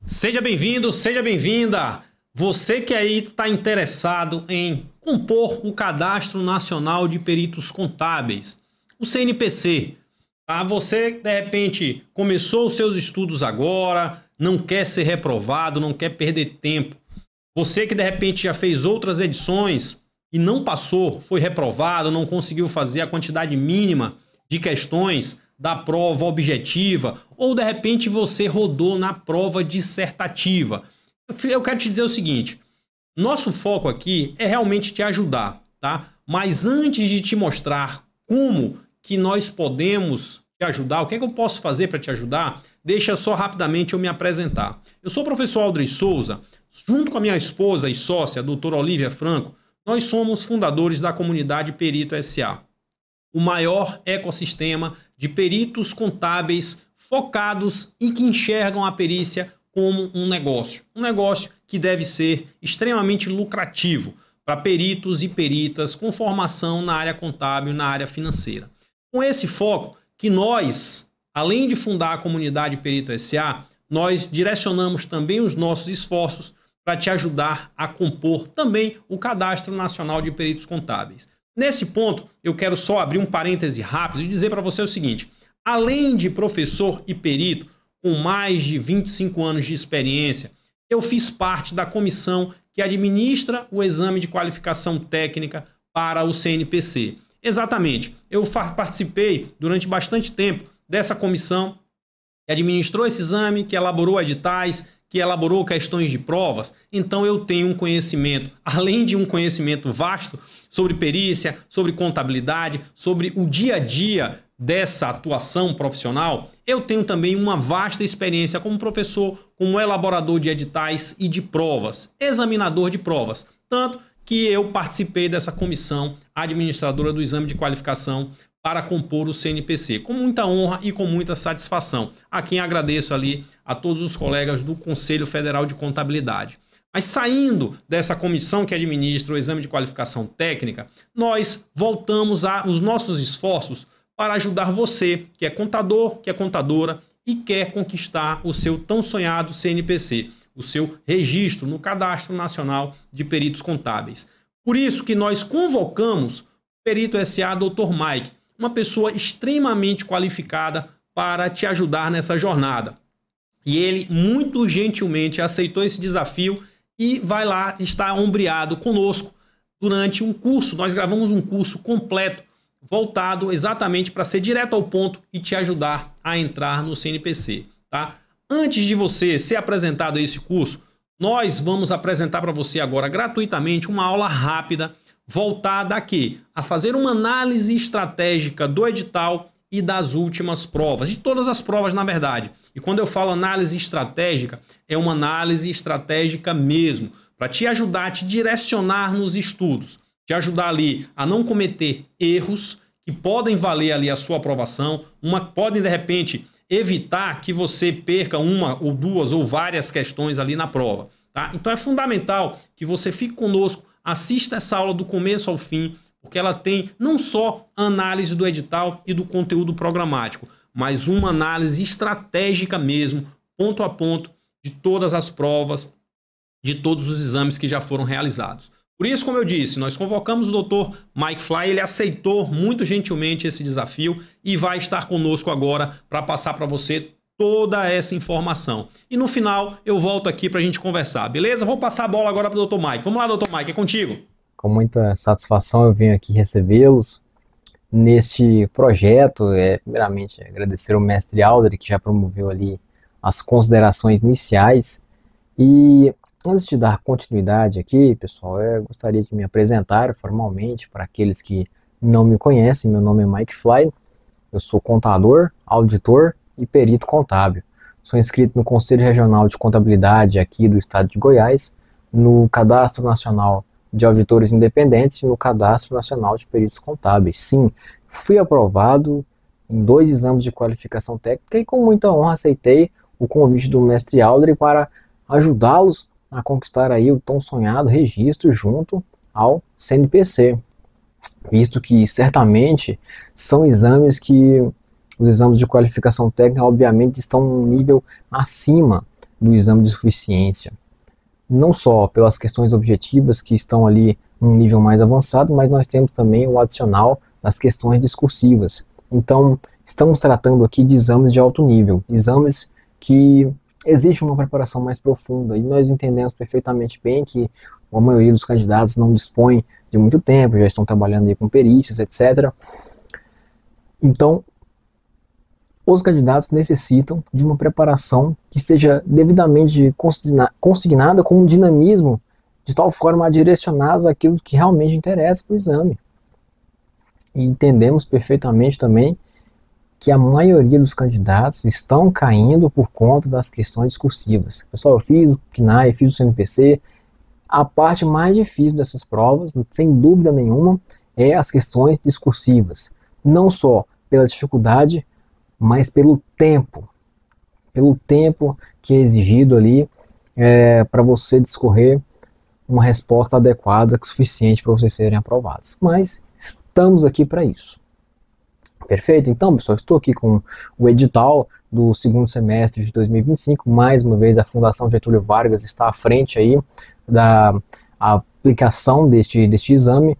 Seja bem-vindo, seja bem-vinda. Você que aí está interessado em compor o Cadastro Nacional de Peritos Contábeis, o CNPC. Tá? Você, de repente, começou os seus estudos agora, não quer ser reprovado, não quer perder tempo. Você que, de repente, já fez outras edições e não passou, foi reprovado, não conseguiu fazer a quantidade mínima de questões da prova objetiva, ou de repente você rodou na prova dissertativa. Eu quero te dizer o seguinte, nosso foco aqui é realmente te ajudar, tá? Mas antes de te mostrar como que nós podemos te ajudar, o que é que eu posso fazer para te ajudar, deixa só rapidamente eu me apresentar. Eu sou o professor Aldris Souza, junto com a minha esposa e sócia, a doutora Olívia Franco, nós somos fundadores da comunidade Perito SA, o maior ecossistema de peritos contábeis focados e que enxergam a perícia como um negócio que deve ser extremamente lucrativo para peritos e peritas com formação na área contábil, na área financeira. Com esse foco que nós, além de fundar a comunidade Perito SA, nós direcionamos também os nossos esforços para te ajudar a compor também o Cadastro Nacional de Peritos Contábeis. Nesse ponto, eu quero só abrir um parêntese rápido e dizer para você o seguinte, além de professor e perito com mais de 25 anos de experiência, eu fiz parte da comissão que administra o exame de qualificação técnica para o CNPC. Exatamente, eu participei durante bastante tempo dessa comissão que administrou esse exame, que elaborou editais, que elaborou questões de provas, então eu tenho um conhecimento, além de um conhecimento vasto sobre perícia, sobre contabilidade, sobre o dia a dia dessa atuação profissional, eu tenho também uma vasta experiência como professor, como elaborador de editais e de provas, examinador de provas, tanto que eu participei dessa comissão administradora do exame de qualificação para compor o CNPC, com muita honra e com muita satisfação, a quem agradeço ali a todos os colegas do Conselho Federal de Contabilidade. Mas saindo dessa comissão que administra o exame de qualificação técnica, nós voltamos os nossos esforços para ajudar você, que é contador, que é contadora e quer conquistar o seu tão sonhado CNPC, o seu registro no Cadastro Nacional de Peritos Contábeis. Por isso que nós convocamos o Perito SA Dr. Mike, uma pessoa extremamente qualificada para te ajudar nessa jornada. E ele muito gentilmente aceitou esse desafio e vai lá estar ombreado conosco durante um curso. Nós gravamos um curso completo, voltado exatamente para ser direto ao ponto e te ajudar a entrar no CNPC. Tá? Antes de você ser apresentado a esse curso, nós vamos apresentar para você agora gratuitamente uma aula rápida voltada aqui a fazer uma análise estratégica do edital e das últimas provas, de todas as provas na verdade. E quando eu falo análise estratégica, é uma análise estratégica mesmo, para te ajudar, te direcionar nos estudos, te ajudar ali a não cometer erros que podem valer ali a sua aprovação, podem de repente evitar que você perca uma ou duas ou várias questões ali na prova. Tá? Então é fundamental que você fique conosco, assista essa aula do começo ao fim, porque ela tem não só a análise do edital e do conteúdo programático, mas uma análise estratégica mesmo, ponto a ponto, de todas as provas, de todos os exames que já foram realizados. Por isso, como eu disse, nós convocamos o Dr. Mike Fly, ele aceitou muito gentilmente esse desafio e vai estar conosco agora para passar para você toda essa informação. E no final eu volto aqui para a gente conversar, beleza? Vou passar a bola agora para o Dr. Mike. Vamos lá, Dr. Mike, é contigo. Com muita satisfação eu venho aqui recebê-los neste projeto. Primeiramente, agradecer ao mestre Aldris, que já promoveu ali as considerações iniciais. E antes de dar continuidade aqui, pessoal, eu gostaria de me apresentar formalmente para aqueles que não me conhecem. Meu nome é Mike Fly, eu sou contador, auditor e perito contábil. Sou inscrito no Conselho Regional de Contabilidade aqui do estado de Goiás, no Cadastro Nacional de Auditores Independentes e no Cadastro Nacional de Peritos Contábeis. Sim, fui aprovado em 2 exames de qualificação técnica e com muita honra aceitei o convite do mestre Aldris para ajudá-los a conquistar aí o tão sonhado registro junto ao CNPC, visto que certamente são exames que os exames de qualificação técnica obviamente estão um nível acima do exame de suficiência. Não só pelas questões objetivas que estão ali num nível mais avançado, mas nós temos também o adicional das questões discursivas. Então, estamos tratando aqui de exames de alto nível, exames que exigem uma preparação mais profunda, e nós entendemos perfeitamente bem que a maioria dos candidatos não dispõe de muito tempo, já estão trabalhando aí com perícias, etc. Então, os candidatos necessitam de uma preparação que seja devidamente consignada com um dinamismo de tal forma a direcionar aquilo que realmente interessa para o exame. E entendemos perfeitamente também que a maioria dos candidatos estão caindo por conta das questões discursivas. Pessoal, eu fiz o CNAE, fiz o CNPC, a parte mais difícil dessas provas, sem dúvida nenhuma, é as questões discursivas. Não só pela dificuldade, mas pelo tempo que é exigido ali para você discorrer uma resposta adequada, suficiente para vocês serem aprovados. Mas estamos aqui para isso. Perfeito? Então, pessoal, estou aqui com o edital do segundo semestre de 2025. Mais uma vez, a Fundação Getúlio Vargas está à frente aí da aplicação deste exame.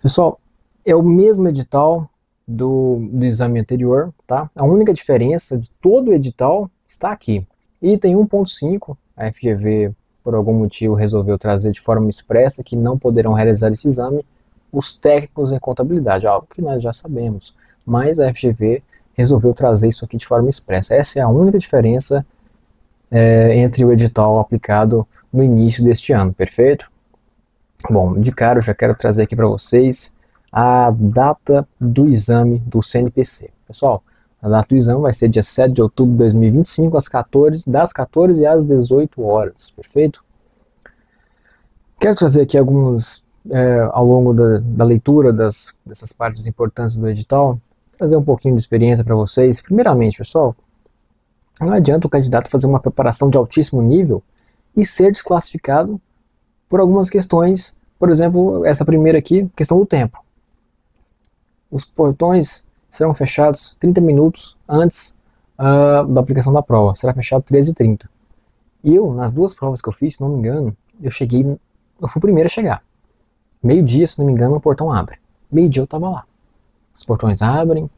Pessoal, é o mesmo edital do exame anterior, tá? A única diferença de todo o edital está aqui. Item 1.5, a FGV, por algum motivo, resolveu trazer de forma expressa que não poderão realizar esse exame os técnicos em contabilidade, algo que nós já sabemos, mas a FGV resolveu trazer isso aqui de forma expressa. Essa é a única diferença entre o edital aplicado no início deste ano, perfeito? Bom, de cara eu já quero trazer aqui para vocês a data do exame do CNPC. Pessoal, a data do exame vai ser dia 7 de outubro de 2025, das 14 às 18 horas, perfeito? Quero trazer aqui alguns, ao longo da leitura dessas partes importantes do edital, trazer um pouquinho de experiência para vocês. Primeiramente, pessoal, não adianta o candidato fazer uma preparação de altíssimo nível e ser desclassificado por algumas questões, por exemplo, essa primeira aqui, questão do tempo. Os portões serão fechados 30 minutos antes da aplicação da prova, será fechado 13h30. E eu, nas duas provas que eu fiz, se não me engano, eu fui o primeiro a chegar. Meio-dia, se não me engano, o portão abre. Meio-dia eu estava lá. Os portões abrem,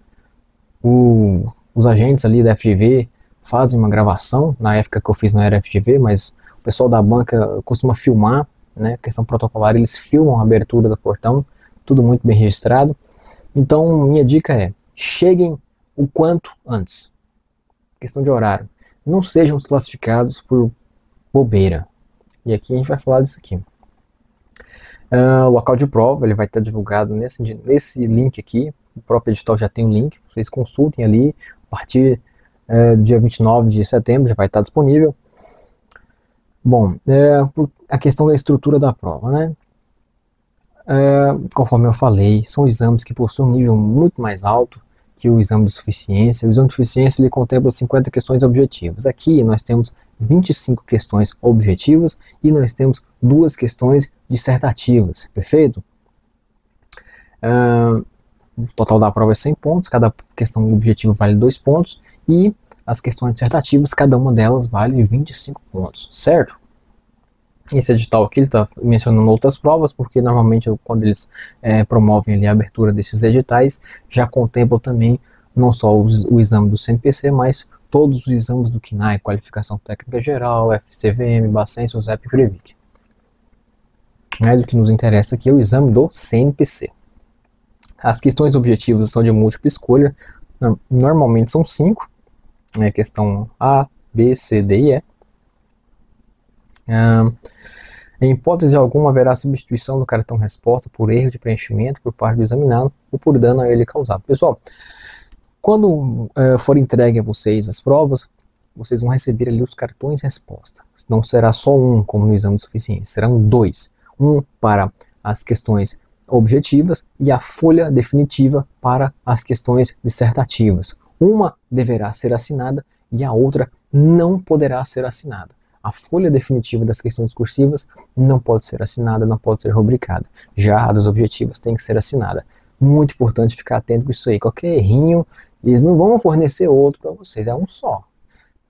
os agentes ali da FGV fazem uma gravação. Na época que eu fiz não era FGV, mas o pessoal da banca costuma filmar, né, questão protocolar, eles filmam a abertura do portão, tudo muito bem registrado. Então, minha dica é, cheguem o quanto antes. Questão de horário. Não sejam desclassificados por bobeira. E aqui a gente vai falar disso aqui. O local de prova, ele vai estar divulgado nesse link aqui. O próprio edital já tem o link, vocês consultem ali. A partir do dia 29 de setembro já vai estar disponível. Bom, a questão da estrutura da prova, né? Conforme eu falei, são exames que possuem um nível muito mais alto que o exame de suficiência. O exame de suficiência ele contempla 50 questões objetivas. Aqui nós temos 25 questões objetivas e nós temos 2 questões dissertativas, perfeito? O total da prova é 100 pontos, cada questão objetiva vale 2 pontos e as questões dissertativas, cada uma delas vale 25 pontos, certo? Esse edital aqui ele está mencionando outras provas, porque normalmente quando eles promovem ali a abertura desses editais, já contemplam também não só o exame do CNPC, mas todos os exames do CNAE, Qualificação Técnica Geral, FCVM, Bacen, SUSEP e Previc. Mas o que nos interessa aqui é o exame do CNPC. As questões objetivas são de múltipla escolha, normalmente são 5, questão A, B, C, D e E. Em hipótese alguma haverá substituição do cartão resposta por erro de preenchimento por parte do examinado ou por dano a ele causado. Pessoal, quando for entregue a vocês as provas, vocês vão receber ali os cartões resposta. Não será só um, como no exame de suficiência, serão 2. Um para as questões objetivas e a folha definitiva para as questões dissertativas. Uma deverá ser assinada e a outra não poderá ser assinada. A folha definitiva das questões discursivas não pode ser assinada, não pode ser rubricada. Já a das objetivas tem que ser assinada. Muito importante ficar atento com isso aí. Qualquer errinho, eles não vão fornecer outro para vocês, é um só.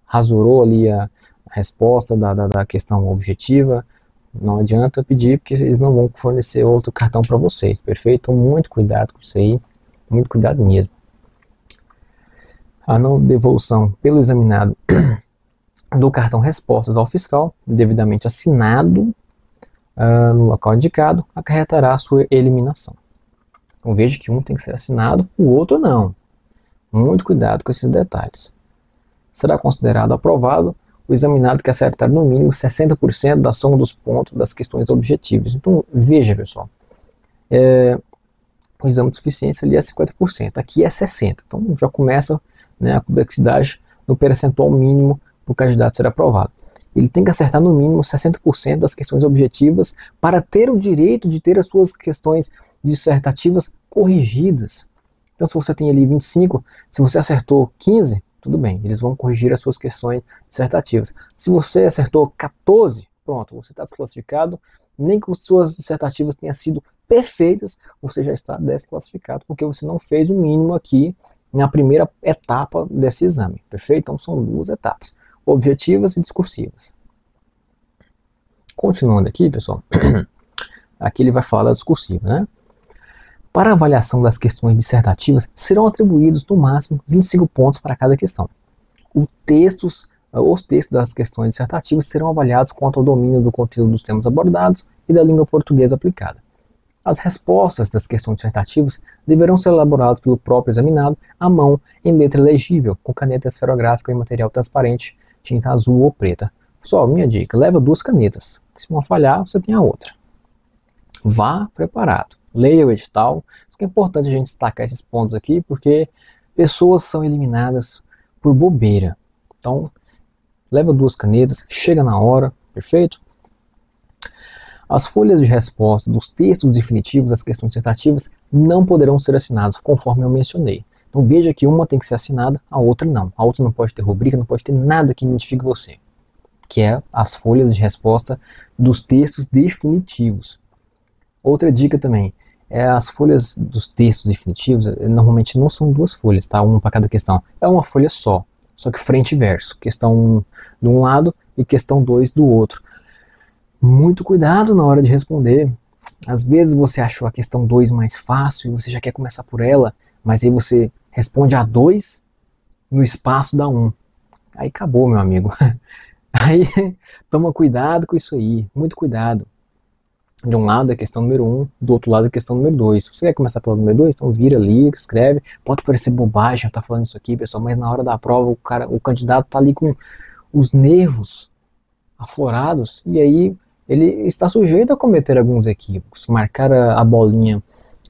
Rasurou ali a resposta da questão objetiva, não adianta pedir, porque eles não vão fornecer outro cartão para vocês, perfeito? Então, muito cuidado com isso aí, muito cuidado mesmo. A não devolução pelo examinado do cartão respostas ao fiscal, devidamente assinado no local indicado, acarretará a sua eliminação. Então, veja que um tem que ser assinado, o outro não. Muito cuidado com esses detalhes. Será considerado aprovado o examinado que acertar no mínimo 60% da soma dos pontos das questões objetivas. Então, veja, pessoal, o exame de suficiência ali é 50%, aqui é 60%. Então, já começa, né, a complexidade no percentual mínimo para o candidato ser aprovado. Ele tem que acertar no mínimo 60% das questões objetivas para ter o direito de ter as suas questões dissertativas corrigidas. Então, se você tem ali 25, se você acertou 15, tudo bem, eles vão corrigir as suas questões dissertativas. Se você acertou 14, pronto, você está desclassificado, nem que as suas dissertativas tenham sido perfeitas, você já está desclassificado, porque você não fez o mínimo aqui na primeira etapa desse exame, perfeito? Então são duas etapas, objetivas e discursivas. Continuando aqui, pessoal, aqui ele vai falar da discursiva, né? Para a avaliação das questões dissertativas, serão atribuídos no máximo 25 pontos para cada questão. Os textos das questões dissertativas serão avaliados quanto ao domínio do conteúdo dos temas abordados e da língua portuguesa aplicada. As respostas das questões dissertativas deverão ser elaboradas pelo próprio examinado à mão, em letra legível, com caneta esferográfica e material transparente, tinta azul ou preta. Pessoal, minha dica, leva 2 canetas. Se uma falhar, você tem a outra. Vá preparado. Leia o edital. Isso que é importante a gente destacar esses pontos aqui, porque pessoas são eliminadas por bobeira. Então, leva 2 canetas, chega na hora, perfeito? As folhas de resposta dos textos definitivos das questões dissertativas não poderão ser assinadas, conforme eu mencionei. Então veja que uma tem que ser assinada, a outra não. A outra não pode ter rubrica, não pode ter nada que identifique você, que é as folhas de resposta dos textos definitivos. Outra dica também, as folhas dos textos definitivos, normalmente não são 2 folhas, tá? Uma para cada questão. É uma folha só que frente e verso. Questão 1 de um lado e questão 2 do outro. Muito cuidado na hora de responder. Às vezes você achou a questão 2 mais fácil e você já quer começar por ela, mas aí você responde a 2 no espaço da 1. Aí acabou, meu amigo. Aí toma cuidado com isso aí, muito cuidado. De um lado é a questão número 1, do outro lado é a questão número 2. Se você quer começar pelo número 2, então vira ali, escreve. Pode parecer bobagem eu estar falando isso aqui, pessoal, mas na hora da prova o candidato está ali com os nervos aflorados e aí ele está sujeito a cometer alguns equívocos. Marcar a bolinha,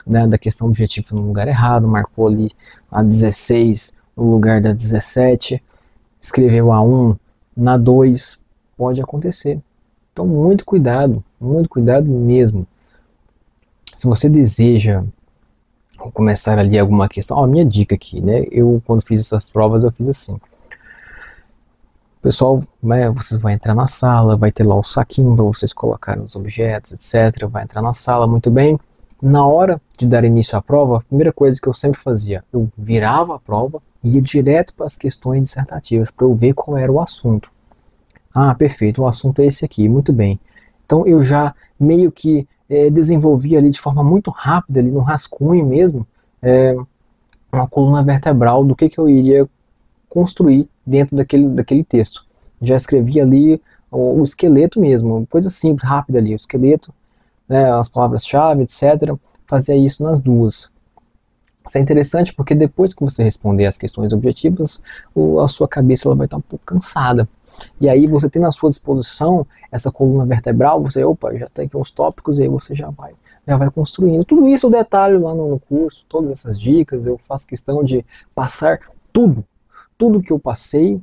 né, da questão objetiva no lugar errado, marcou ali a 16 no lugar da 17, escreveu a 1 na 2, pode acontecer. Então muito cuidado mesmo. Se você deseja começar ali alguma questão, a minha dica aqui, né, eu quando fiz essas provas eu fiz assim. Pessoal, você vai entrar na sala, vai ter lá o saquinho para vocês colocarem os objetos, etc. Vai entrar na sala, muito bem. Na hora de dar início à prova, a primeira coisa que eu sempre fazia, eu virava a prova e ia direto para as questões dissertativas para eu ver qual era o assunto. Ah, perfeito, o assunto é esse aqui, muito bem. Então eu já meio que desenvolvi ali de forma muito rápida, ali no rascunho mesmo, uma coluna vertebral do que eu iria construir dentro daquele texto. Já escrevi ali o esqueleto mesmo, coisa simples, rápida ali, o esqueleto, né, as palavras-chave, etc. Fazia isso nas 2. Isso é interessante porque depois que você responder as questões objetivas, a sua cabeça ela vai estar um pouco cansada. E aí você tem na sua disposição essa coluna vertebral, você, já tem aqui uns tópicos, e aí você já vai construindo. Tudo isso eu detalho lá no curso, todas essas dicas, eu faço questão de passar tudo que eu passei,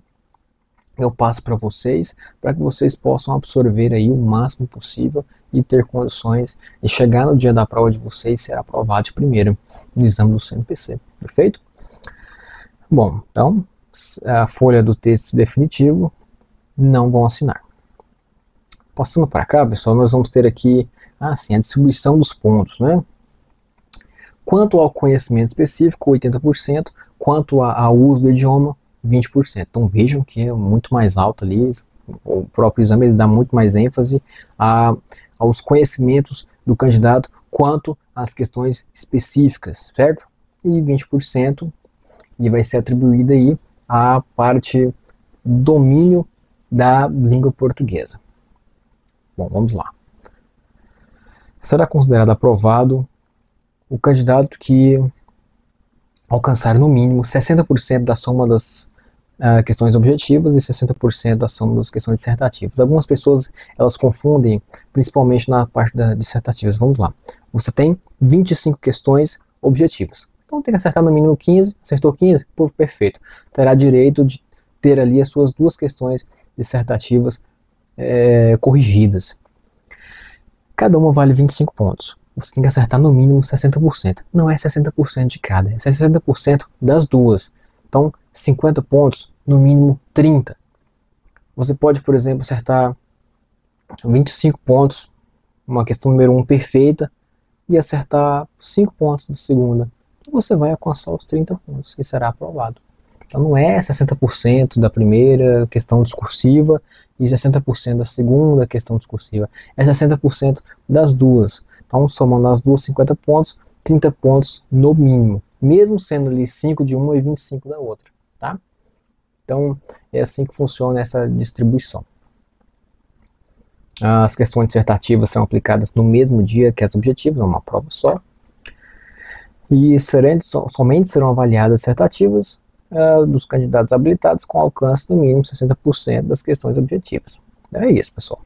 eu passo para vocês, para que vocês possam absorver aí o máximo possível e ter condições de chegar no dia da prova de vocês e ser aprovado de primeira no exame do CNPC, perfeito? Bom, então, a folha do texto definitivo não vão assinar. Passando para cá, pessoal, nós vamos ter aqui a distribuição dos pontos, né? Quanto ao conhecimento específico, 80%, quanto ao uso do idioma, 20%. Então vejam que é muito mais alto ali, O próprio exame ele dá muito mais ênfase aos conhecimentos do candidato quanto às questões específicas, certo? E 20% e vai ser atribuída aí à parte domínio da língua portuguesa. Bom, vamos lá. Será considerado aprovado o candidato que alcançar no mínimo 60% da soma das questões objetivas e 60% da soma das questões dissertativas. Algumas pessoas elas confundem, principalmente na parte das dissertativas. Vamos lá. Você tem 25 questões objetivas. Então tem que acertar no mínimo 15, acertou 15, pô, perfeito. Terá direito de ter ali as suas 2 questões dissertativas corrigidas. Cada uma vale 25 pontos. Você tem que acertar no mínimo 60%. Não é 60% de cada, é 60% das 2. Então, 50 pontos, no mínimo 30. Você pode, por exemplo, acertar 25 pontos, uma questão número 1 perfeita, e acertar 5 pontos da segunda. Você vai alcançar os 30 pontos e será aprovado. Então não é 60% da primeira questão discursiva e 60% da segunda questão discursiva. É 60% das 2. Então somando as 2, 50 pontos, 30 pontos no mínimo. Mesmo sendo ali 5 de uma e 25 da outra. Tá? Então é assim que funciona essa distribuição. As questões dissertativas são aplicadas no mesmo dia que as objetivas, é uma prova só. E somente serão avaliadas dissertativas dos candidatos habilitados com alcance no mínimo 60% das questões objetivas. É isso, pessoal.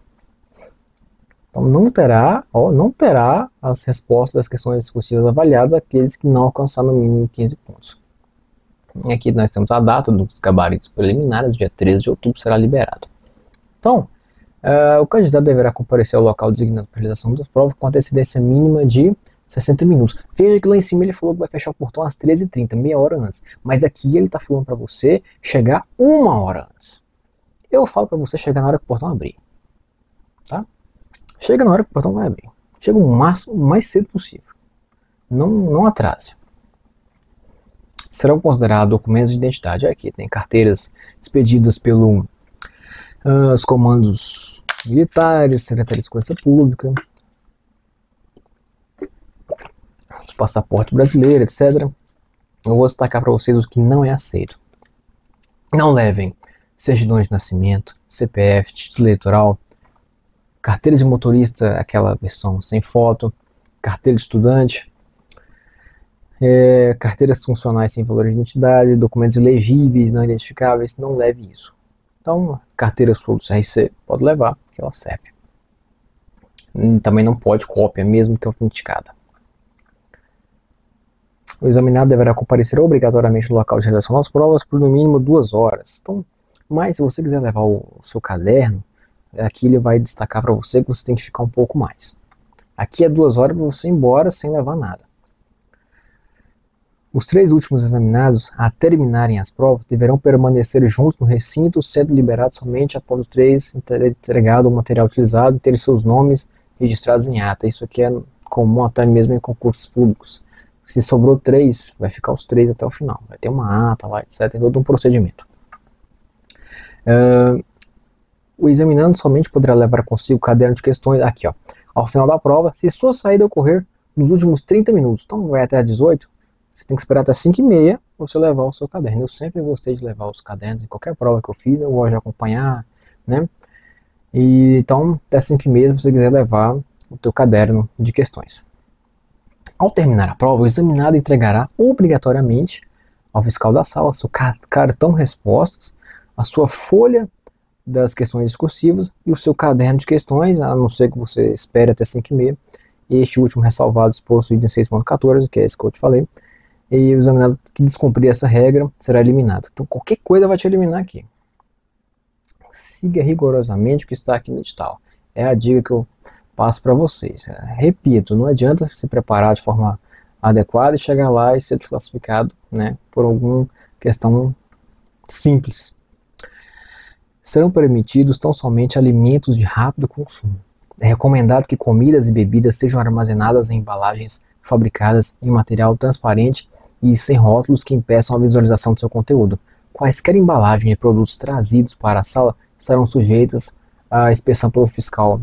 Então não terá as respostas das questões discursivas avaliadas aqueles que não alcançaram no mínimo 15 pontos. E aqui nós temos a data dos gabaritos preliminares, dia 13 de outubro será liberado. Então, o candidato deverá comparecer ao local designado para a realização das provas com antecedência mínima de 60 minutos. Veja que lá em cima ele falou que vai fechar o portão às 13h30, meia hora antes. Mas aqui ele está falando para você chegar 1 hora antes. Eu falo para você chegar na hora que o portão abrir. Tá? Chega na hora que o portão vai abrir. Chega o mais cedo possível. Não atrase. Serão considerados documentos de identidade. Aqui tem carteiras expedidas pelos comandos militares, Secretaria de Segurança Pública, passaporte brasileiro, etc. Eu vou destacar para vocês o que não é aceito. Não levem certidões de nascimento, CPF, título eleitoral, carteira de motorista, aquela versão sem foto, carteira de estudante, carteiras funcionais sem valor de identidade, documentos ilegíveis, não identificáveis, não leve isso. Então, carteira sua do CRC, pode levar, que ela serve. Também não pode cópia, mesmo que autenticada. O examinado deverá comparecer obrigatoriamente no local de realização das provas por no mínimo 2 horas. Então, mas se você quiser levar o seu caderno, aqui ele vai destacar para você que você tem que ficar um pouco mais. Aqui é 2 horas para você ir embora sem levar nada. Os 3 últimos examinados, a terminarem as provas, deverão permanecer juntos no recinto, sendo liberados somente após os 3 terem entregado o material utilizado e terem seus nomes registrados em ata. Isso aqui é comum até mesmo em concursos públicos. Se sobrou 3, vai ficar os 3 até o final. Vai ter uma ata lá, etc. Tem todo um procedimento. O examinando somente poderá levar consigo o caderno de questões aqui, ó, ao final da prova, se sua saída ocorrer nos últimos 30 minutos. Então vai até às 18, você tem que esperar até 5h30 para você levar o seu caderno. Eu sempre gostei de levar os cadernos em qualquer prova que eu fiz, eu gosto de acompanhar, né? E, então, até 5h30, se você quiser levar o teu caderno de questões. Ao terminar a prova, o examinado entregará obrigatoriamente ao fiscal da sala seu cartão respostas, a sua folha das questões discursivas e o seu caderno de questões, a não ser que você espere até 5h30. Este último ressalvado exposto no item 6.14, que é esse que eu te falei. E o examinado que descumprir essa regra será eliminado. Então qualquer coisa vai te eliminar aqui. Siga rigorosamente o que está aqui no edital. É a dica que eu passo para vocês. Repito, não adianta se preparar de forma adequada e chegar lá e ser desclassificado, né, por alguma questão simples. Serão permitidos tão somente alimentos de rápido consumo. É recomendado que comidas e bebidas sejam armazenadas em embalagens fabricadas em material transparente e sem rótulos que impeçam a visualização do seu conteúdo. Quaisquer embalagens de produtos trazidos para a sala serão sujeitas à inspeção pelo fiscal.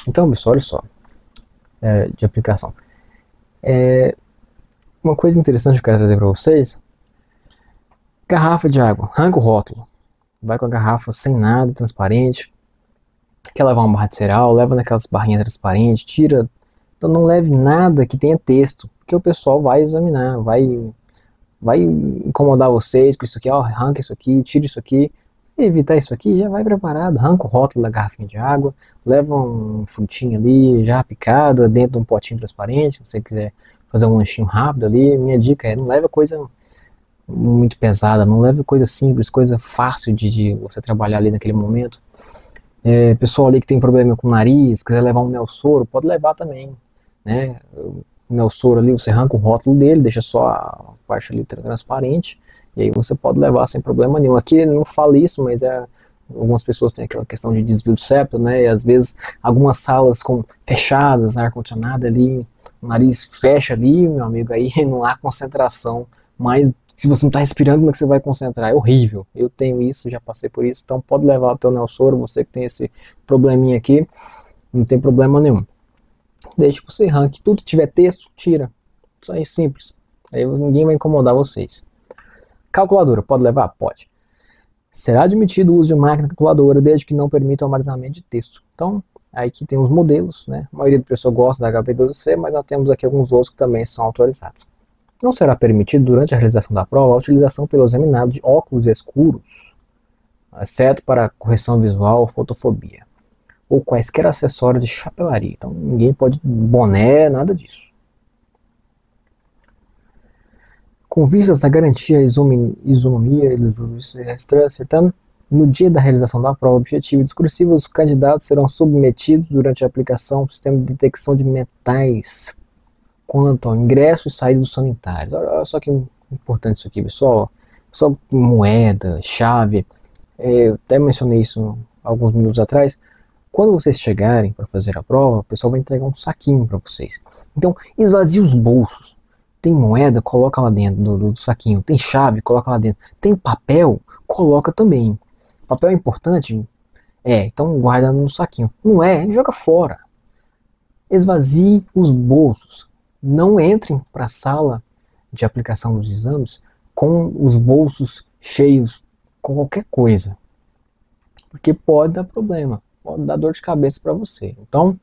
Então, pessoal, olha só, de aplicação. Uma coisa interessante que eu quero trazer para vocês: garrafa de água, arranca o rótulo, vai com a garrafa sem nada, transparente. Quer levar uma barra de cereal, leva naquelas barrinhas transparentes, tira. Então não leve nada que tenha texto, porque o pessoal vai examinar, vai incomodar vocês com isso aqui, ó, arranca isso aqui, tira isso aqui. E evitar isso aqui, já vai preparado, arranca o rótulo da garrafinha de água, leva um frutinho ali, já picada, dentro de um potinho transparente, se você quiser fazer um lanchinho rápido ali. Minha dica é, não leva coisa muito pesada, não leve coisa simples, coisa fácil de você trabalhar ali naquele momento. Pessoal ali que tem problema com o nariz, quiser levar um Nelsoro, pode levar também, né? O Nelsoro ali, você arranca o rótulo dele, deixa só a parte ali transparente, e aí você pode levar sem problema nenhum. Aqui não fala isso, mas algumas pessoas têm aquela questão de desvio de septo, né? E às vezes algumas salas fechadas, ar-condicionado ali, o nariz fecha ali, meu amigo, aí não há concentração. Mas se você não está respirando, como é que você vai concentrar? É horrível. Eu tenho isso, já passei por isso, então pode levar o teu Nelsoro, você que tem esse probleminha aqui, não tem problema nenhum. Deixa que você arranque, tudo que tiver texto, tira. Isso aí é simples. Aí ninguém vai incomodar vocês. Calculadora, pode levar? Pode. Será admitido o uso de máquina calculadora desde que não permita o armazenamento de texto. Então, aí que tem os modelos, né? A maioria do pessoal gosta da HP12C, mas nós temos aqui alguns outros que também são autorizados. Não será permitido durante a realização da prova a utilização pelo examinado de óculos escuros, exceto para correção visual ou fotofobia, ou quaisquer acessórios de chapelaria. Então, ninguém pode boné, nada disso. Com vistas à garantia isonomia certame, no dia da realização da prova objetiva e discursiva, os candidatos serão submetidos durante a aplicação ao sistema de detecção de metais quanto ao ingresso e saída dos sanitários. Olha só que importante isso aqui, pessoal. Só moeda, chave, eu até mencionei isso alguns minutos atrás. Quando vocês chegarem para fazer a prova, o pessoal vai entregar um saquinho para vocês. Então, esvazie os bolsos. Tem moeda, coloca lá dentro do saquinho. Tem chave, coloca lá dentro. Tem papel, coloca também. Papel é importante? Então guarda no saquinho. Não joga fora. Esvazie os bolsos. Não entrem para a sala de aplicação dos exames com os bolsos cheios com qualquer coisa. Porque pode dar problema, pode dar dor de cabeça para você. Então,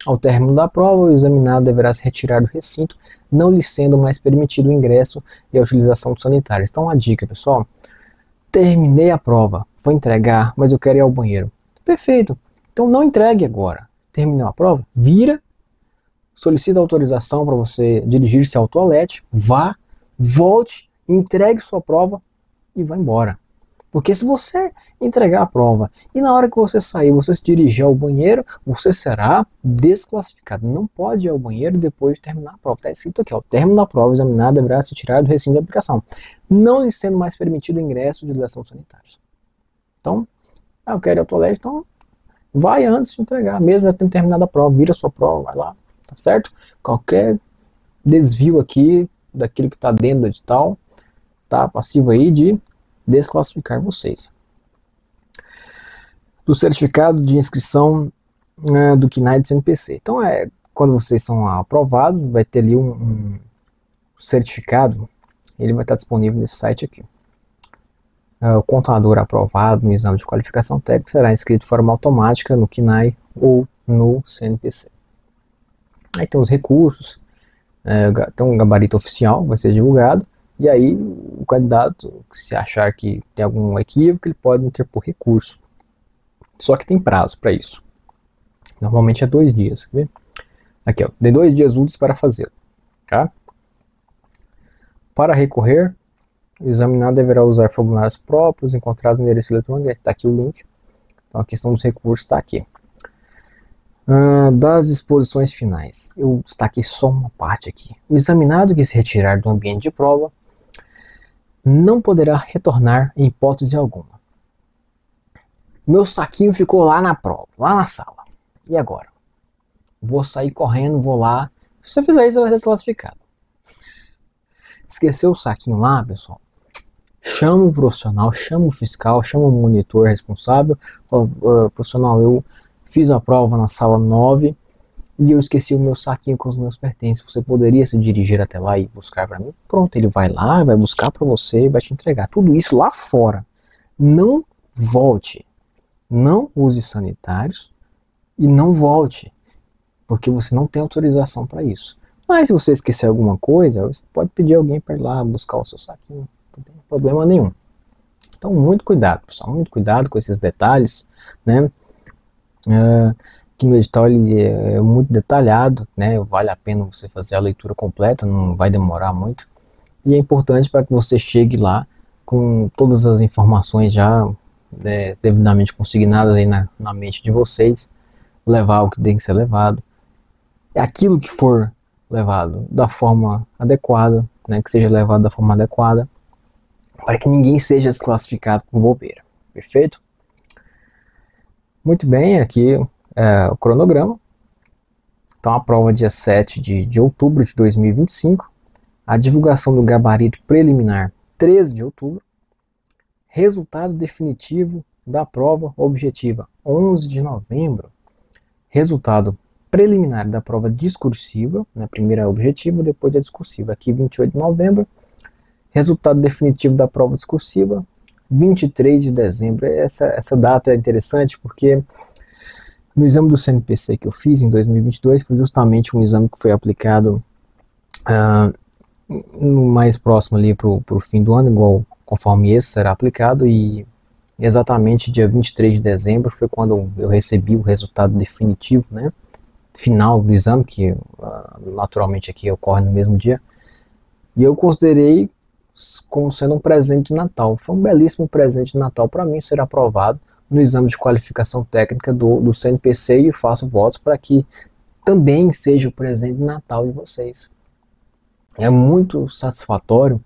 ao término da prova, o examinado deverá se retirar do recinto, não lhe sendo mais permitido o ingresso e a utilização dos sanitários. Então, a dica, pessoal: terminei a prova, vou entregar, mas eu quero ir ao banheiro. Perfeito, então não entregue agora. Terminou a prova, vira, solicita autorização para você dirigir-se ao toalete, vá, volte, entregue sua prova e vá embora. Porque se você entregar a prova e na hora que você sair, você se dirigir ao banheiro, você será desclassificado. Não pode ir ao banheiro depois de terminar a prova. Está escrito aqui, ó: término da prova, o examinado deverá se tirar do recinto de aplicação, não lhe sendo mais permitido o ingresso de utilização sanitária. Então, eu quero ir ao toalete, então vai antes de entregar, mesmo já tendo terminado a prova, vira a sua prova, vai lá, tá certo? Qualquer desvio aqui daquilo que está dentro do edital tá passivo aí de desclassificar vocês. Do certificado de inscrição do CNAE do CNPC. Então, quando vocês são aprovados, vai ter ali um certificado, ele vai estar disponível nesse site aqui. O contador aprovado no exame de qualificação técnica será inscrito de forma automática no CNAE ou no CNPC. Aí tem os recursos, tem um gabarito oficial, vai ser divulgado. E aí o candidato, se achar que tem algum equívoco, ele pode interpor recurso. Só que tem prazo para isso. Normalmente é 2 dias. Quer ver? Aqui, ó, de 2 dias úteis para fazê-lo. Tá? Para recorrer, o examinado deverá usar formulários próprios encontrados no endereço eletrônico. Está aqui o link. Então a questão dos recursos está aqui. Das disposições finais. Eu destaquei só uma parte aqui. O examinado que se retirar do ambiente de prova não poderá retornar em hipótese alguma. Meu saquinho ficou lá na prova, lá na sala. E agora? Vou sair correndo, vou lá. Se você fizer isso, você vai ser desclassificado. Esqueceu o saquinho lá, pessoal? chama o profissional, chama o fiscal, chama o monitor responsável, fala, profissional, eu fiz a prova na sala 9 e eu esqueci o meu saquinho com os meus pertences, você poderia se dirigir até lá e buscar para mim? Pronto, ele vai lá, vai buscar para você e vai te entregar. Tudo isso lá fora. Não volte, não use sanitários e não volte, porque você não tem autorização para isso. Mas se você esquecer alguma coisa, você pode pedir alguém para ir lá buscar o seu saquinho, não tem problema nenhum. Então, muito cuidado, pessoal, muito cuidado com esses detalhes, né? Aqui no edital ele é muito detalhado, né? Vale a pena você fazer a leitura completa, não vai demorar muito. E é importante para que você chegue lá com todas as informações já devidamente consignadas aí na mente de vocês, levar o que tem que ser levado, aquilo que for levado da forma adequada, né, que seja levado da forma adequada, para que ninguém seja desclassificado por bobeira. Perfeito? Muito bem, aqui é o cronograma. Então, a prova dia 7 de outubro de 2025, a divulgação do gabarito preliminar 13 de outubro, resultado definitivo da prova objetiva 11 de novembro, resultado preliminar da prova discursiva, na primeira objetiva, depois a discursiva, aqui 28 de novembro, resultado definitivo da prova discursiva 23 de dezembro. Essa data é interessante porque no exame do CNPC que eu fiz em 2022 foi justamente um exame que foi aplicado no mais próximo ali para o fim do ano, igual conforme esse será aplicado, e exatamente dia 23 de dezembro foi quando eu recebi o resultado definitivo, né, final do exame, que naturalmente aqui ocorre no mesmo dia, e eu considerei como sendo um presente de Natal. Foi um belíssimo presente de Natal para mim ser aprovado no exame de qualificação técnica do CNPC, e faço votos para que também seja o presente de Natal de vocês. É muito satisfatório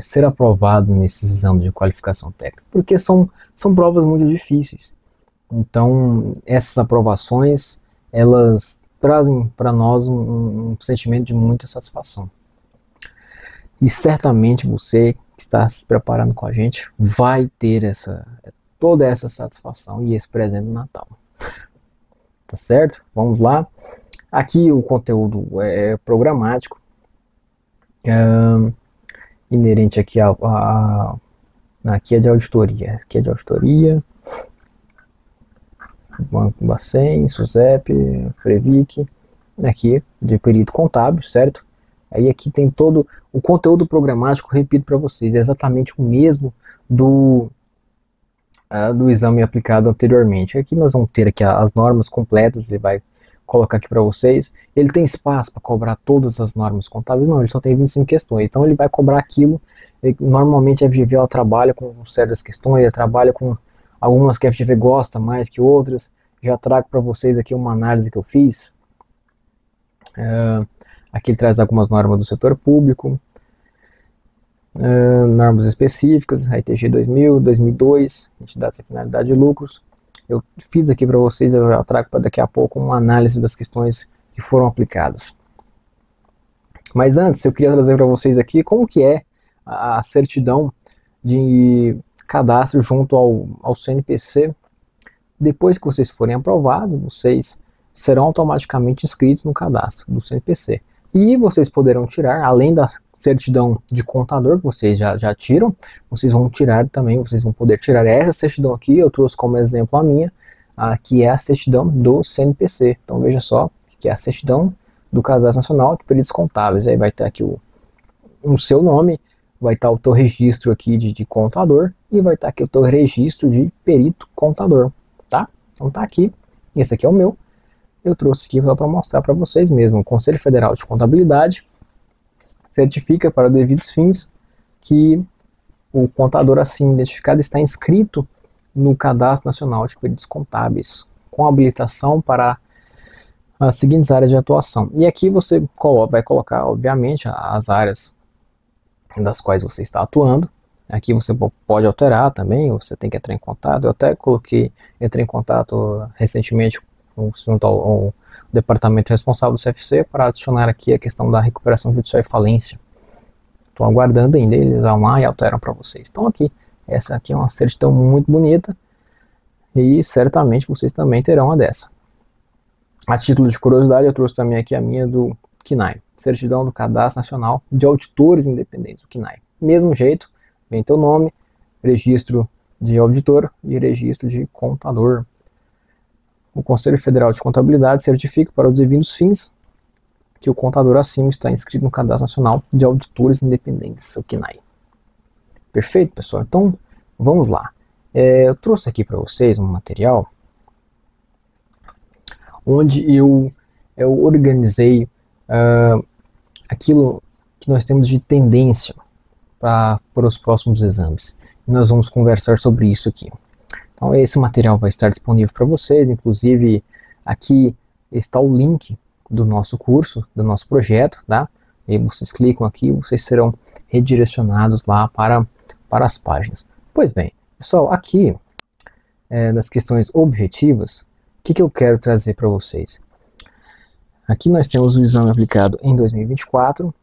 ser aprovado nesses exames de qualificação técnica, porque são provas muito difíceis. Então, essas aprovações, elas trazem para nós um sentimento de muita satisfação. E certamente você que está se preparando com a gente vai ter toda essa satisfação e esse presente de Natal. Tá certo? Vamos lá. Aqui o conteúdo é programático, inerente aqui aqui é de auditoria. Aqui é de auditoria. Banco Bacen, SUSEP, Previc, aqui de perito contábil, certo? Aí aqui tem todo o conteúdo programático, repito para vocês, é exatamente o mesmo do exame aplicado anteriormente. Aqui nós vamos ter aqui as normas completas, ele vai colocar aqui para vocês. Ele tem espaço para cobrar todas as normas contábeis? Não, ele só tem 25 questões, então ele vai cobrar aquilo. Normalmente a FGV ela trabalha com certas questões, ele trabalha com algumas que a FGV gosta mais que outras. Já trago para vocês aqui uma análise que eu fiz. Aqui ele traz algumas normas do setor público, normas específicas, RTG 2000, 2002, entidades sem finalidade de lucros. Eu fiz aqui para vocês, eu trago para daqui a pouco uma análise das questões que foram aplicadas. Mas antes, eu queria trazer para vocês aqui como que é a certidão de cadastro junto ao CNPC. Depois que vocês forem aprovados, vocês serão automaticamente inscritos no cadastro do CNPC. E vocês poderão tirar, além da certidão de contador que vocês já tiram, vocês vão tirar também, vocês vão poder tirar essa certidão aqui, eu trouxe como exemplo a minha, que é a certidão do CNPC. Então veja só, que é a certidão do Cadastro Nacional de Peritos Contábeis. Aí vai ter aqui o seu nome, vai estar o teu registro aqui de contador, e vai estar aqui o teu registro de perito contador, tá? Então tá aqui, esse aqui é o meu. Eu trouxe aqui para mostrar para vocês mesmo. O Conselho Federal de Contabilidade certifica para devidos fins que o contador assim identificado está inscrito no Cadastro Nacional de Peritos Contábeis, com habilitação para as seguintes áreas de atuação. E aqui você vai colocar, obviamente, as áreas das quais você está atuando. Aqui você pode alterar também, você tem que entrar em contato. Eu até entrei em contato recentemente junto ao departamento responsável do CFC para adicionar aqui a questão da recuperação judicial e falência. Estou aguardando ainda, eles vão lá e alteram para vocês. Então aqui, essa aqui é uma certidão muito bonita e certamente vocês também terão uma dessa. A título de curiosidade, eu trouxe também aqui a minha do CNAE, Certidão do Cadastro Nacional de Auditores Independentes, o CNAE. Mesmo jeito, vem teu nome, registro de auditor e registro de contador. O Conselho Federal de Contabilidade certifica para os devidos fins que o contador acima está inscrito no Cadastro Nacional de Auditores Independentes, o CNAE. Perfeito, pessoal? Então, vamos lá. Eu trouxe aqui para vocês um material onde eu organizei aquilo que nós temos de tendência para os próximos exames. E nós vamos conversar sobre isso aqui. Então esse material vai estar disponível para vocês, inclusive aqui está o link do nosso curso, do nosso projeto, tá? E vocês clicam aqui e vocês serão redirecionados lá para as páginas. Pois bem, pessoal, aqui nas questões objetivas, o que eu quero trazer para vocês? Aqui nós temos o exame aplicado em 2024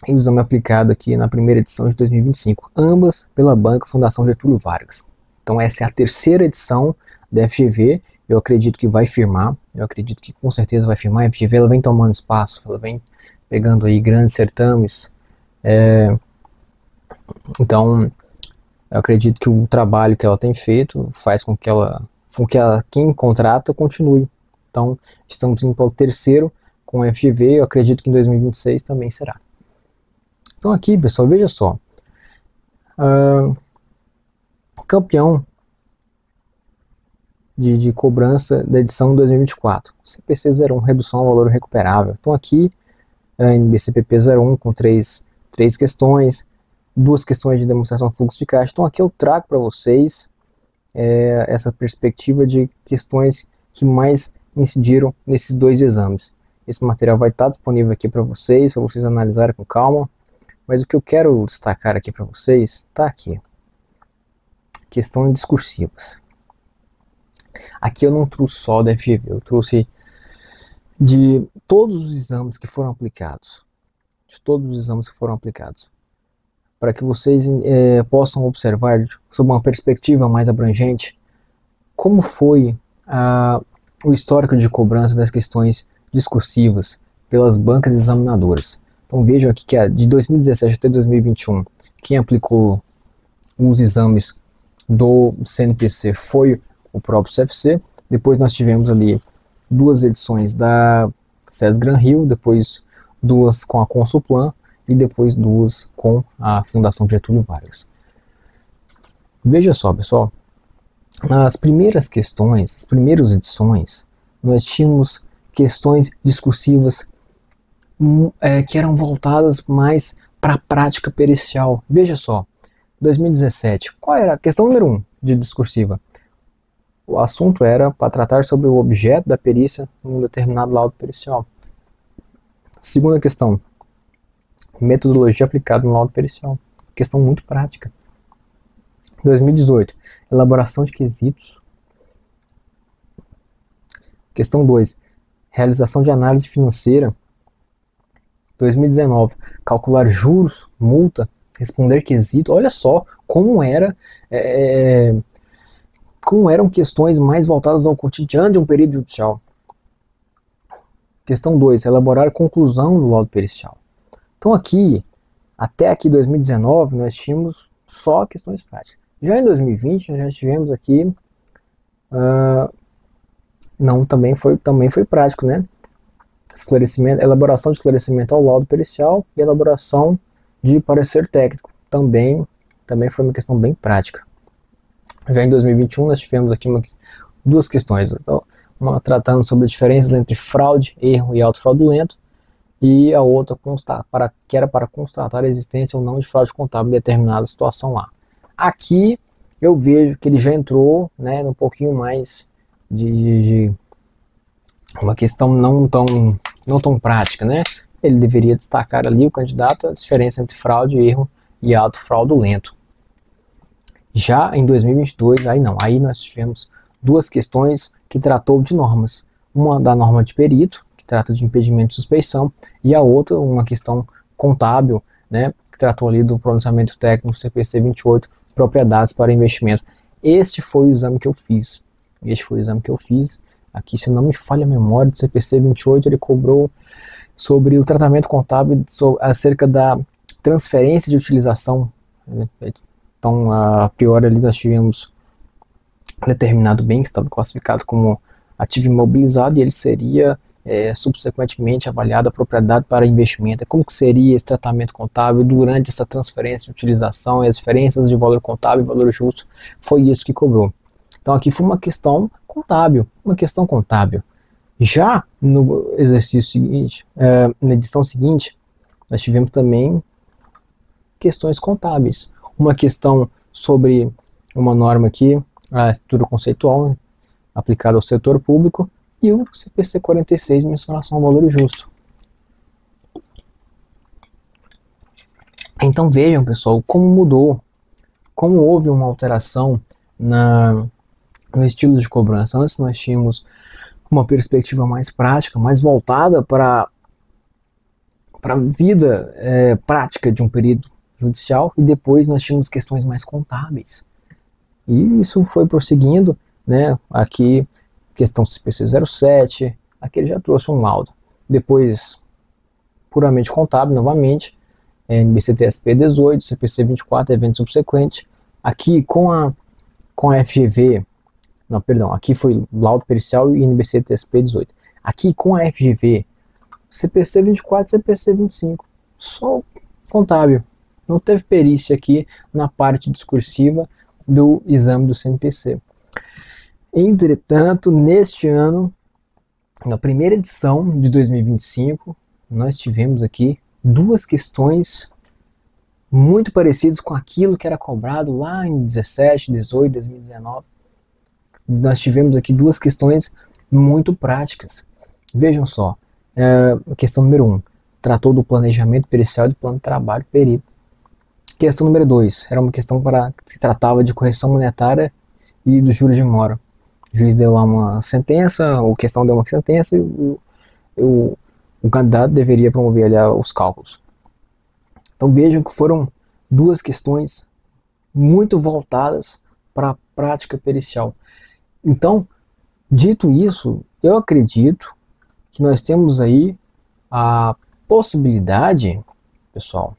e o exame aplicado aqui na primeira edição de 2025, ambas pela Banca Fundação Getúlio Vargas. Então essa é a terceira edição da FGV, eu acredito que vai firmar, eu acredito que com certeza vai firmar. A FGV ela vem tomando espaço, ela vem pegando aí grandes certames, então eu acredito que o trabalho que ela tem feito faz com que quem contrata continue. Então estamos indo para o terceiro com a FGV, eu acredito que em 2026 também será. Então aqui, pessoal, veja só, campeão de cobrança da edição 2024, CPC 01, redução ao valor recuperável. Então aqui, NBCPP 01 com três questões, 2 questões de demonstração de fluxo de caixa. Então aqui eu trago para vocês essa perspectiva de questões que mais incidiram nesses 2 exames. Esse material vai estar disponível aqui para vocês analisarem com calma, mas o que eu quero destacar aqui para vocês está aqui. Questões discursivas. Aqui eu não trouxe só da FGV, eu trouxe de todos os exames que foram aplicados. De todos os exames que foram aplicados. Para que vocês possam observar, sob uma perspectiva mais abrangente, como foi o histórico de cobrança das questões discursivas pelas bancas examinadoras. Então vejam aqui que de 2017 até 2021, quem aplicou os exames do CNPC foi o próprio CFC. Depois nós tivemos ali 2 edições da SES Gran Rio, depois 2 com a Consulplan e depois 2 com a Fundação Getúlio Vargas. Veja só, pessoal, nas primeiras questões, as primeiras edições, nós tínhamos questões discursivas que eram voltadas mais para a prática pericial. Veja só, 2017, qual era a questão número 1 de discursiva? O assunto era para tratar sobre o objeto da perícia em um determinado laudo pericial. Segunda questão, metodologia aplicada no laudo pericial. Questão muito prática. 2018, elaboração de quesitos. Questão 2, realização de análise financeira. 2019, calcular juros, multa, responder quesito. Olha só como eram questões mais voltadas ao cotidiano de um período judicial. Questão 2, elaborar conclusão do laudo pericial. Então até aqui 2019, nós tínhamos só questões práticas. Já em 2020, nós já tivemos aqui, também foi prático, né? Esclarecimento, elaboração de esclarecimento ao laudo pericial e elaboração de parecer técnico. Também foi uma questão bem prática. Já em 2021 nós tivemos aqui 2 questões, então, uma tratando sobre diferenças entre fraude, erro e auto fraudulento, e a outra que era para constatar a existência ou não de fraude contábil em determinada situação lá. Aqui eu vejo que ele já entrou, né, um pouquinho mais de uma questão não tão prática, né? Ele deveria destacar ali, o candidato, a diferença entre fraude, erro e ato fraudulento. Já em 2022, aí nós tivemos 2 questões que tratou de normas. Uma da norma de perito, que trata de impedimento de suspeição, e a outra, uma questão contábil, né, que tratou ali do pronunciamento técnico CPC 28, propriedades para investimento. Este foi o exame que eu fiz. Aqui, se não me falha a memória, do CPC 28, ele cobrou sobre o tratamento contábil acerca da transferência de utilização. Então, a priori ali nós tivemos determinado bem que estava classificado como ativo imobilizado e ele seria subsequentemente avaliado a propriedade para investimento. Como que seria esse tratamento contábil durante essa transferência de utilização e as diferenças de valor contábil e valor justo? Foi isso que cobrou. Então aqui foi uma questão contábil, Já no exercício seguinte, na edição seguinte, nós tivemos também questões contábeis. Uma questão sobre uma norma aqui, a estrutura conceitual aplicada ao setor público, e o CPC 46, mensuração ao valor justo. Então vejam, pessoal, como mudou, como houve uma alteração no estilo de cobrança. Antes nós tínhamos uma perspectiva mais prática, mais voltada para a vida prática de um período judicial, e depois nós tínhamos questões mais contábeis. E isso foi prosseguindo, né? Aqui, questão CPC 07, aqui ele já trouxe um laudo. Depois, puramente contábil, novamente, NBC-TSP 18, CPC 24, evento subsequente. Aqui com a FGV, não, perdão, aqui foi laudo pericial e NBC-TSP 18. Aqui com a FGV, CPC 24 e CPC 25, só contábil. Não teve perícia aqui na parte discursiva do exame do CNPC. Entretanto, neste ano, na primeira edição de 2025, nós tivemos aqui duas questões muito parecidas com aquilo que era cobrado lá em 17, 18, 2019. Nós tivemos aqui duas questões muito práticas. Vejam só, a questão número 1, tratou do planejamento pericial e do plano de trabalho perito. Questão número 2, era uma questão que se tratava de correção monetária e dos juros de mora. O juiz deu lá uma sentença, ou questão deu uma sentença, e o candidato deveria promover ali os cálculos. Então vejam que foram duas questões muito voltadas para a prática pericial. Então, dito isso, eu acredito que nós temos aí a possibilidade, pessoal,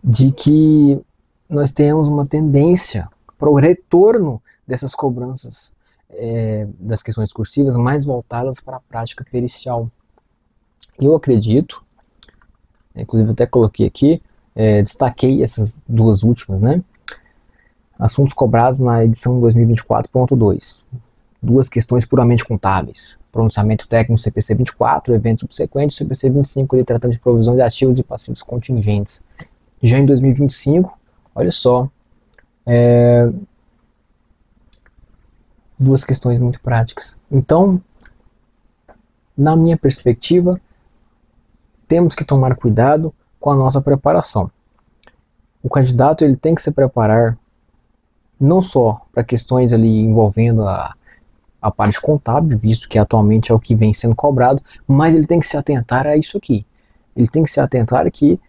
de que nós tenhamos uma tendência para o retorno dessas cobranças das questões discursivas mais voltadas para a prática pericial. Eu acredito, inclusive até coloquei aqui, destaquei essas duas últimas, né? Assuntos cobrados na edição 2024.2. Duas questões puramente contábeis. Pronunciamento técnico CPC 24, evento subsequente, CPC 25, ele tratando de provisões de ativos e passivos contingentes. Já em 2025, olha só, duas questões muito práticas. Então, na minha perspectiva, temos que tomar cuidado com a nossa preparação. O candidato ele tem que se preparar não só para questões ali envolvendo a parte contábil, visto que atualmente é o que vem sendo cobrado, mas ele tem que se atentar a isso aqui. Ele tem que se atentar que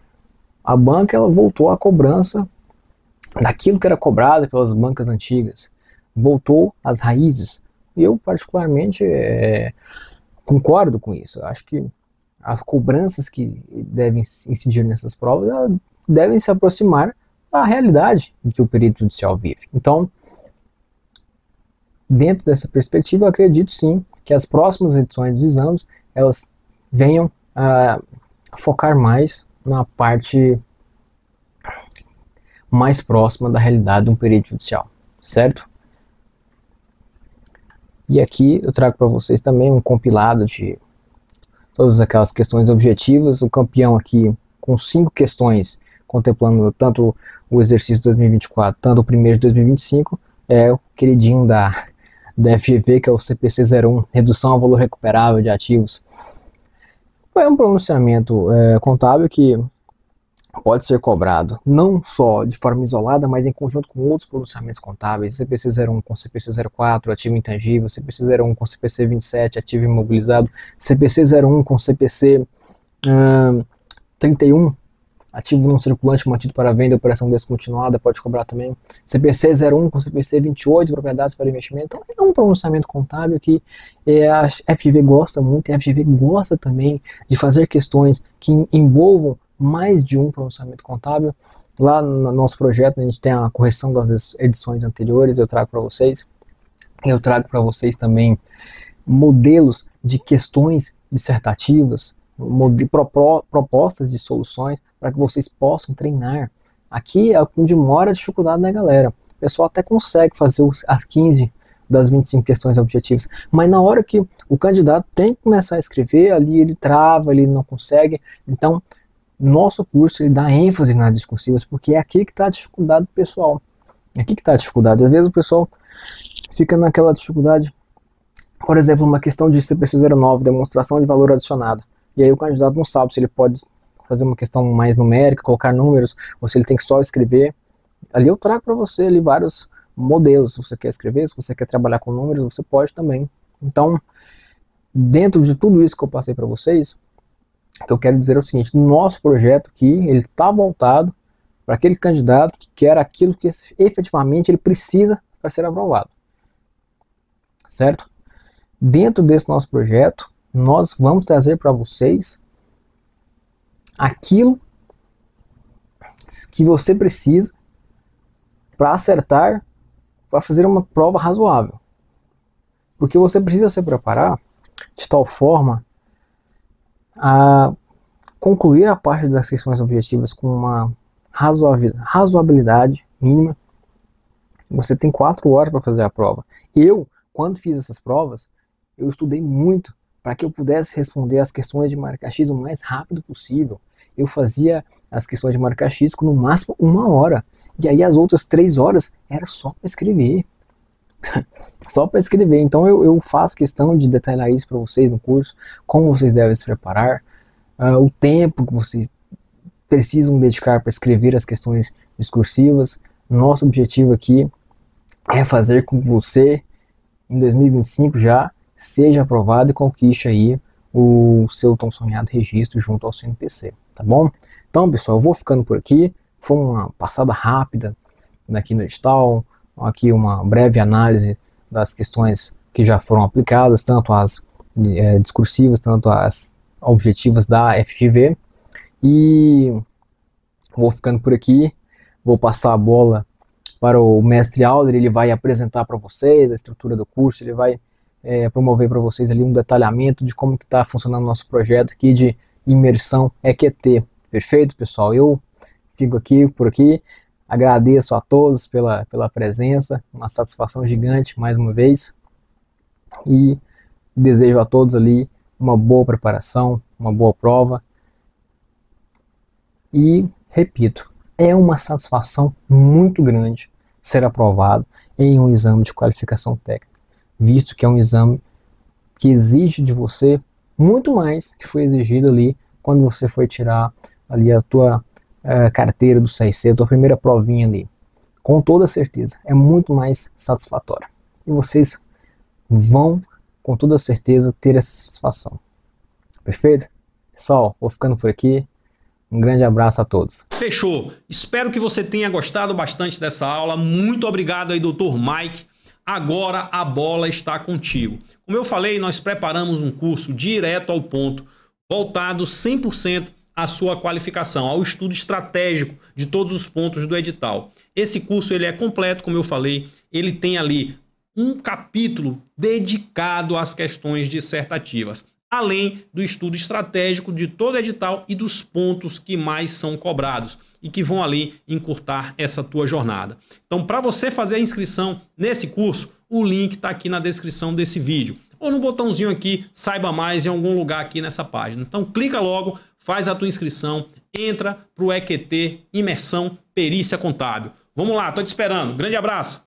a banca ela voltou à cobrança daquilo que era cobrado pelas bancas antigas, voltou às raízes. Eu particularmente concordo com isso. Eu acho que as cobranças que devem incidir nessas provas devem se aproximar da realidade que o perito judicial vive. Então, dentro dessa perspectiva, eu acredito sim que as próximas edições dos exames elas venham a focar mais na parte mais próxima da realidade de um perito judicial, certo? E aqui eu trago para vocês também um compilado de todas aquelas questões objetivas. O campeão aqui com 5 questões, contemplando tanto o exercício de 2024, tanto o primeiro de 2025, é o queridinho da FGV, que é o CPC 01, redução ao valor recuperável de ativos. É um pronunciamento contábil que pode ser cobrado não só de forma isolada, mas em conjunto com outros pronunciamentos contábeis, CPC 01 com CPC 04, ativo intangível, CPC 01 com CPC 27, ativo imobilizado, CPC 01 com CPC 31, ativo não circulante mantido para venda, operação descontinuada, pode cobrar também. CPC 01 com CPC 28, propriedades para investimento. Então, é um pronunciamento contábil que a FGV gosta muito, e a FGV gosta também de fazer questões que envolvam mais de um pronunciamento contábil. Lá no nosso projeto, a gente tem a correção das edições anteriores, eu trago para vocês. Eu trago para vocês também modelos de questões dissertativas, propostas de soluções para que vocês possam treinar. Aqui é onde mora a dificuldade da galera. O pessoal até consegue fazer as 15 das 25 questões objetivas, mas na hora que o candidato tem que começar a escrever, ali ele trava, ele não consegue. Então, nosso curso ele dá ênfase nas discursivas, porque é aqui que está a dificuldade do pessoal. É aqui que está a dificuldade. Às vezes o pessoal fica naquela dificuldade, por exemplo, uma questão de CPC 09, demonstração de valor adicionado. E aí o candidato não sabe se ele pode fazer uma questão mais numérica, colocar números, ou se ele tem que só escrever. Ali eu trago para você ali vários modelos. Se você quer escrever, se você quer trabalhar com números, você pode também. Então, dentro de tudo isso que eu passei para vocês, o que eu quero dizer é o seguinte: no nosso projeto aqui, ele está voltado para aquele candidato que quer aquilo que efetivamente ele precisa para ser aprovado. Certo? Dentro desse nosso projeto, nós vamos trazer para vocês aquilo que você precisa para acertar, para fazer uma prova razoável. Porque você precisa se preparar de tal forma a concluir a parte das questões objetivas com uma razoabilidade mínima. Você tem 4 horas para fazer a prova. Eu, quando fiz essas provas, eu estudei muito para que eu pudesse responder as questões de marca X o mais rápido possível. Eu fazia as questões de marca X com no máximo 1 hora. E aí as outras 3 horas era só para escrever. Só para escrever. Então eu faço questão de detalhar isso para vocês no curso, como vocês devem se preparar, o tempo que vocês precisam dedicar para escrever as questões discursivas. Nosso objetivo aqui é fazer com que você, em 2025 já, seja aprovado e conquiste aí o seu tão sonhado registro junto ao CNPC, tá bom? Então, pessoal, eu vou ficando por aqui. Foi uma passada rápida aqui no edital, aqui uma breve análise das questões que já foram aplicadas, tanto as discursivas, tanto as objetivas da FGV. E vou ficando por aqui, vou passar a bola para o mestre Alder. Ele vai apresentar para vocês a estrutura do curso, ele vai promover para vocês ali um detalhamento de como que está funcionando o nosso projeto aqui de imersão EQT. Perfeito, pessoal? Eu fico aqui, por aqui, agradeço a todos pela presença, uma satisfação gigante mais uma vez, e desejo a todos ali uma boa preparação, uma boa prova, e repito, é uma satisfação muito grande ser aprovado em um exame de qualificação técnica, visto que é um exame que exige de você muito mais que foi exigido ali quando você foi tirar ali a tua carteira do CRC, a tua primeira provinha ali. Com toda certeza, é muito mais satisfatório. E vocês vão, com toda certeza, ter essa satisfação. Perfeito? Pessoal, vou ficando por aqui. Um grande abraço a todos. Fechou. Espero que você tenha gostado bastante dessa aula. Muito obrigado aí, Dr. Mike. Agora a bola está contigo. Como eu falei, nós preparamos um curso direto ao ponto, voltado 100% à sua qualificação, ao estudo estratégico de todos os pontos do edital. Esse curso ele é completo, como eu falei, ele tem ali um capítulo dedicado às questões dissertativas, além do estudo estratégico de todo edital e dos pontos que mais são cobrados e que vão ali encurtar essa tua jornada. Então, para você fazer a inscrição nesse curso, o link está aqui na descrição desse vídeo, ou no botãozinho aqui, saiba mais, em algum lugar aqui nessa página. Então, clica logo, faz a tua inscrição, entra para o EQT, Imersão Perícia Contábil. Vamos lá, estou te esperando. Grande abraço!